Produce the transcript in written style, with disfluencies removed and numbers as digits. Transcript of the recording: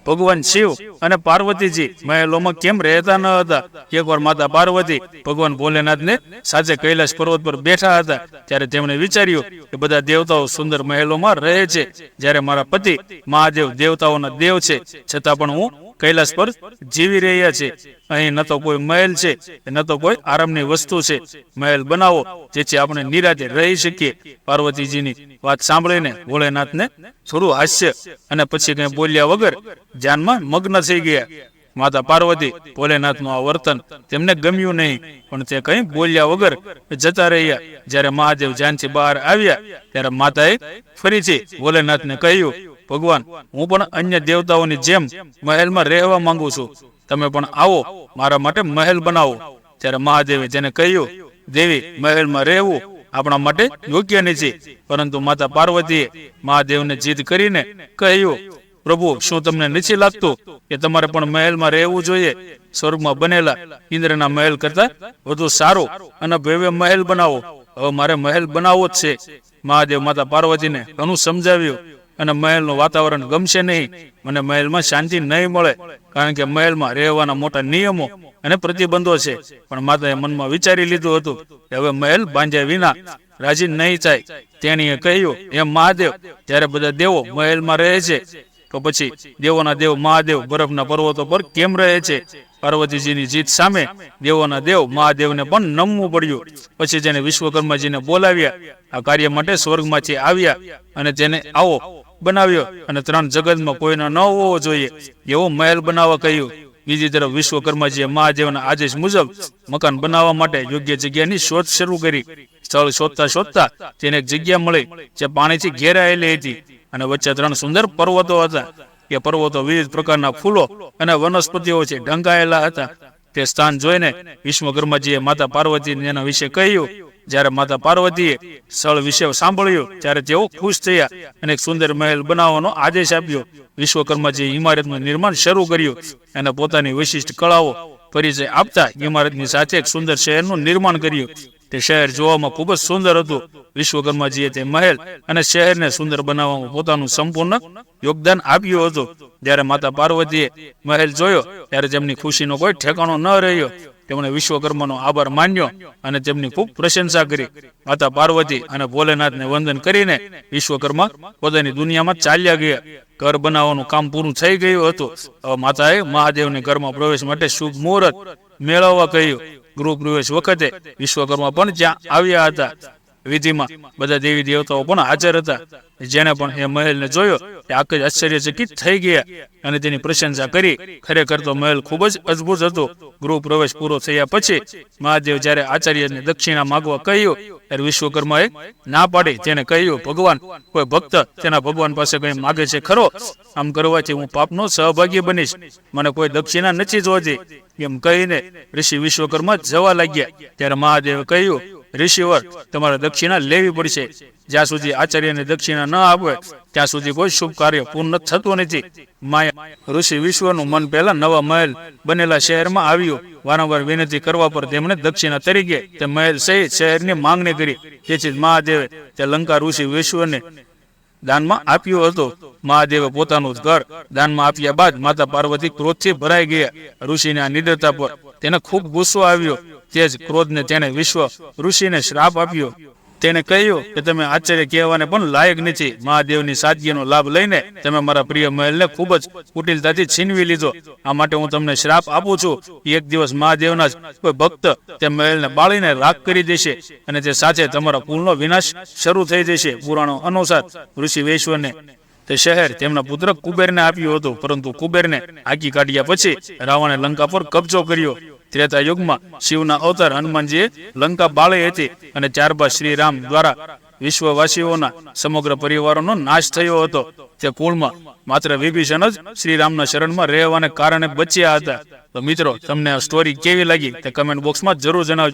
ભગવાન શિવ અને પાર્વતીજી મહેલોમાં કેમ રહેતા ન હતા? એકવાર માતા પાર્વતી ભગવાન ભોલેનાથને સાથે કૈલાશ પર્વત પર બેઠા હતા, ત્યારે તેમણે વિચાર્યું કે બધા દેવતાઓ સુંદર મહેલોમાં રહે છે, જ્યારે મારા પતિ મહાદેવ દેવતાઓના દેવ છે, છતાં પણ હું કૈલાશ પર જીવી રહ્યા છે. અહીં ન તો કોઈ મહેલ છે, ન તો કોઈ આરામની વસ્તુ છે. મહેલ બનાવો જેથી આપણે નિરાતે રહી શકીએ. પાર્વતીજીની વાત સાંભળીને ભોલેનાથને થોડું હાસ્ય અને પછી કંઈ બોલ્યા વગર ધ્યાનમાં મગ્ન થઈ ગયા. માતા પાર્વતી ભોલેનાથનું આ વર્તન તેમને ગમ્યું નહીં, પણ તે કંઈ બોલ્યા વગર જતા રહ્યા. જ્યારે મહાદેવ ધ્યાનથી બહાર આવ્યા ત્યારે માતાએ ફરીથી ભોલેનાથને કહ્યું, ભગવાન, હું પણ અન્ય દેવતાઓની જેમ મહેલમાં રહેવા માંગુ છું. તમે પણ આવો, મારા માટે મહેલ બનાવો. ત્યારે મહાદેવે તેને કહ્યું, દેવી, મહેલમાં રહેવું આપણા માટે યોગ્ય નથી. પરંતુ માતા પાર્વતીએ મહાદેવને જીદ કરીને કહ્યું, પ્રભુ, શું તમને નથી લાગતું કે તમારે પણ મહેલમાં રહેવું જોઈએ? સ્વર્ગમાં બનેલા ઇન્દ્રના મહેલ કરતા વધુ સારો અને ભવ્ય મહેલ બનાવો. હવે મારે મહેલ બનાવવો જ છે. મહાદેવ માતા પાર્વતીને ઘણું સમજાવ્યું અને મહેલનું વાતાવરણ ગમશે નહીં, મને મહેલમાં શાંતિ નહીં મળે, કારણ કે મહેલમાં રહેવાના મોટા નિયમો અને પ્રતિબંધો છે. પણ માતાએ મનમાં વિચારી લીધું હતું કે હવે મહેલ બાંધ્યા વિના રાજી નહીં થાય. તેણીએ કહ્યું, એમ મહાદેવ, જ્યારે બધા દેવો મહેલમાં રહે છે, તો પછી દેવોના દેવ મહાદેવ બરફના પર્વતો પર કેમ રહે છે? પાર્વતીજીની જીત સામે દેવોના દેવ મહાદેવને પણ નમવું પડ્યું. પછી તેને વિશ્વકર્માજીને બોલાવ્યા. આ કાર્ય માટે સ્વર્ગમાંથી આવ્યા અને તેને આવો બનાવ્યો અને 3 જગતમાં કોઈનો ન હોવો જોઈએ એવો મહેલ બનાવવા કહ્યું. બીજી તરફ વિશ્વકર્માજીએ મહાદેવના આદેશ મુજબ મકાન બનાવવા માટે યોગ્ય જગ્યાની શોધ શરૂ કરી. સ્થળ શોધતા શોધતા તેને એક જગ્યા મળી જે પાણીથી ઘેરાયેલી હતી અને વચ્ચે 3 સુંદર પર્વતો હતા. એ પર્વતો વિવિધ પ્રકારના ફૂલો અને વનસ્પતિઓથી ઢંકાયેલા હતા. તે સ્થાન જોઈને વિશ્વકર્માજીએ માતા પાર્વતીને એના વિશે કહ્યું. જ્યારે માતા પાર્વતીએ સ્થળ વિશે સાંભળ્યું ત્યારે તેઓ ખુશ થયા અને એક સુંદર મહેલ બનાવવાનો આદેશ આપ્યો. વિશ્વકર્માજીએ ઇમારતનું નિર્માણ શરૂ કર્યું અને પોતાની વિશિષ્ટ કળાઓ પરિચય આપતા ઇમારતની સાથે એક સુંદર શહેરનું નિર્માણ કર્યું. તે શહેર જોવામાં ખૂબ જ સુંદર હતું. વિશ્વકર્માજીએ તે મહેલ અને શહેરને સુંદર બનાવવામાં પોતાનું સંપૂર્ણ યોગદાન આપ્યું હતું. જ્યારે માતા પાર્વતીએ મહેલ જોયો ત્યારે તેમની ખુશીનો કોઈ ઠેકાણો ન રહ્યો. તેમણે વિશ્વકર્માનો આભાર માન્યો અને તેમની ખૂબ પ્રશંસા કરી. માતા પાર્વતી અને ભોલેનાથને વંદન કરીને વિશ્વકર્મા પોતાની દુનિયામાં ચાલ્યા ગયા. ઘર બનાવવાનું કામ પૂરું થઈ ગયું હતું. હવે માતાએ મહાદેવને ઘરમાં પ્રવેશ માટે શુભ મુહૂર્ત મેળવવા કહ્યું. ગૃહ પ્રવેશ વખતે વિશ્વકર્મા પણ ત્યાં આવ્યા હતા. વિધિમાં બધા દેવી દેવતાઓ પણ હાજર હતા. જેને પણ એ મહેલને જોયો તે આખે જ આશ્ચર્યચકિત થઈ ગયા અને તેની પ્રશંસા કરી. ખરેખર તો મહેલ ખૂબ જ અદ્ભુત હતો. ગૃહ પ્રવેશ પૂરો થયા પછી મહાદેવ જ્યારે આચાર્યને દક્ષિણા માંગવા કહ્યું ત્યારે વિશ્વકર્માએ ના પાડી. તેને કહ્યું, ભગવાન, કોઈ ભક્ત તેના ભગવાન પાસે કંઈ માગે છે ખરો? આમ કરવાથી હું પાપનો સહભાગી બનીશ. મને કોઈ દક્ષિણા નથી જોઈતી. એમ કહીને ઋષિ વિશ્વકર્મા જવા લાગ્યા. ત્યારે મહાદેવે કહ્યું, ઋષિવર, તમારે દક્ષિણા લેવી પડશે. જ્યાં સુધી આચાર્યને દક્ષિણા ન આપે ત્યાં સુધી કોઈ શુભ કાર્ય પૂર્ણ થતું નથી. માયા ઋષિ વિશ્વનું મન પહેલા નવા મહેલ બનેલા શહેરમાં આવ્યું. વારંવાર વિનંતી કરવા પર તેમણે દક્ષિણા તરીકે તે મહેલ સહિત શહેરની માંગણી કરી. તેથી મહાદેવે તે લંકા ઋષિ વિશ્વને દાનમાં આપ્યું હતું. મહાદેવે પોતાનું ઘર દાનમાં આપ્યા બાદ માતા પાર્વતી ક્રોધથી ભરાઈ ગયા. ઋષિની આ નિડરતા પર તેને ખૂબ ગુસ્સો આવ્યો. તે જ ક્રોધને તેણે વિશ્વ ઋષિને શ્રાપ આપ્યો. તેને કહ્યું કે તમે આશ્ચર્ય કહેવાને પણ લાયક નથી. મહાદેવની સાદગીનો લાભ લઈને તમે મારા પ્રિય મહેલને ખૂબ જ કુટિલતાથી છીનવી લીધો. આ માટે હું તમને શ્રાપ આપું છું. એક દિવસ મહાદેવના જ કોઈ ભક્ત તે મહેલને બાળીને રાખ કરી દેશે અને તે સાથે તમારા કુળનો વિનાશ શરૂ થઈ જશે. પુરાણો અનુસાર ઋષિ વૈશ્વને તે શહેર તેમના પુત્ર કુબેરને આપ્યું હતું, પરંતુ કુબેરને હાંકી કાઢ્યા પછી રાવણે લંકા પર કબજો કર્યો. ત્રેતા યુગમાં શિવના અવતાર હનુમાનજીએ લંકા બાળી હતી અને ત્યારબાદ શ્રી રામ દ્વારા વિશ્વવાસીઓના સમગ્ર પરિવારોનો નાશ થયો હતો. તે કુળમાં માત્ર વિભીષણ જ શ્રી રામના શરણમાં રહેવાને કારણે બચ્યા હતા. તો મિત્રો, તમને આ સ્ટોરી કેવી લાગી તે કમેન્ટ બોક્સમાં જરૂર જણાવજો.